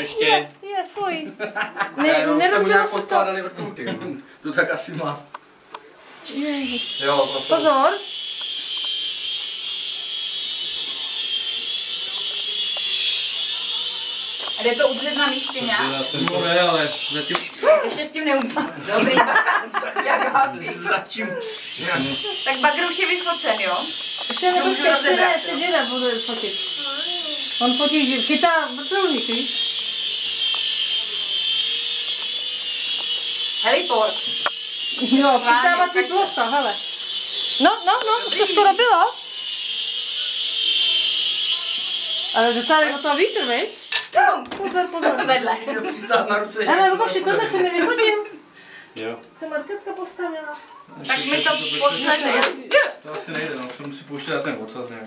ještě. Je, fuj. Ne, se mu nějak poskládali vrtulky. To tak asi má. Jo, pozor. A jde to udržet na místě nějak? No ne, ale zatím... Ještě s tím neumíš. Dobrý. Zatím. Tak bagr už je vyfocen, jo? Ještě děda bude fotit. On fotí, chytá vrtulník, víš? Heliport. Jo, chytávací plocha, hele. No, to skoro bylo. Ale docela je o toho vítr, viď? Pozor. Vedle. Hele, Luboši, tohle se mi vyhodil. Jo. Co Marketka postavila. Tak mi to pošlete, jo? To asi nejde, no, musí pouštět na ten ocas nějak.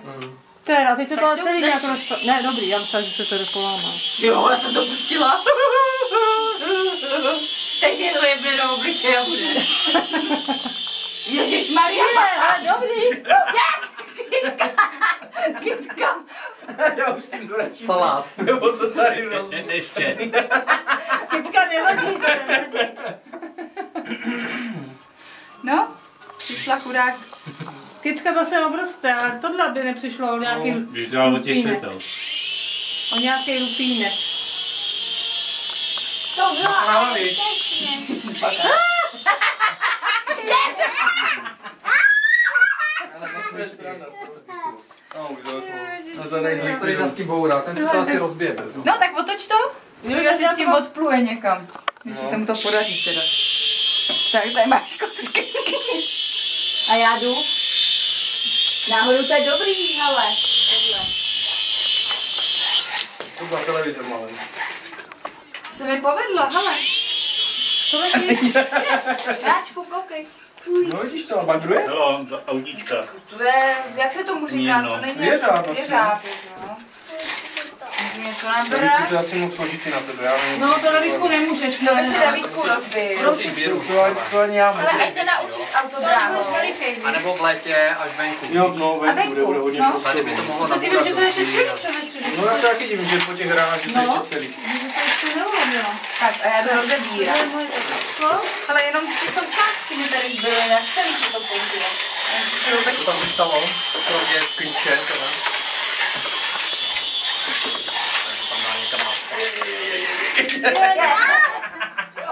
Teda, teď se to celý nějak rozto... Ne, dobrý, já myslím, že se to polámá. Jo, já jsem to pustila. Teď mě to jebne do obličeje a bude. Ježišmarja. Ale dobrý. Kytka. Já už s tím doračím. Salát. Nebo to tady rozumím. Ještě. Kytka nevadí, to nevadí. No, přišla chudák. Kytka zase obroste, ale tohle by nepřišlo o nějaký Když dál o těch světel. O nějaký lupínek. To bylo ale Některý nás tím bourá, ten se to asi rozbije. No tak otoč to. Jo, asi s tím odpluje někam. Jestli se mu to podaří teda. Tak tady máš kousky. A já jdu. Náhodou to je dobrý, ale. To byl televizor malý. Se mi povedlo, hele. Co letí? Jáčku, koukej. No vidíš to, bagruje? Jo, autíčka. To je, jak se tomu říká, to není věřák, no. Můžu něco nabrat? To je asi moc složitý na tebe, já nevím. No to Davidku nemůžeš. To by si Davidku rozbil. To ani já Ale až se naučíš autodráhou. A nebo v létě až venku. Jo, no, venku bude hodně no. prostě. Tady by to mohlo Ty nabourat že to je ještě celý No já se taky divím, že po těch hrách, že to je ještě celý. Tak a já to rozebírám. Ale jenom 3 součástky mi tady zbyly, jak celý se to použilo. Co tam zůstalo? Kromě klíče, to ne? Tam má někam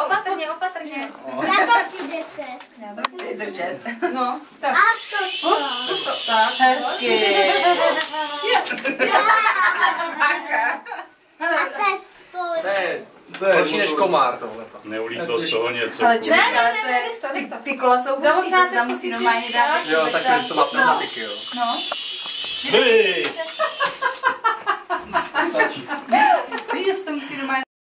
Opatrně, opatrně. Já to chci 10. Já to chci držet. No, tak. A to Tak. Hezky. Hele, To je horší než komár tohleto. Neulítlo z toho něco. Ale čuš, ale to je, ty kola jsou hustý, to se tam musí normálně dát. Jo, tak to má pneumatiky, jo. No. Hej!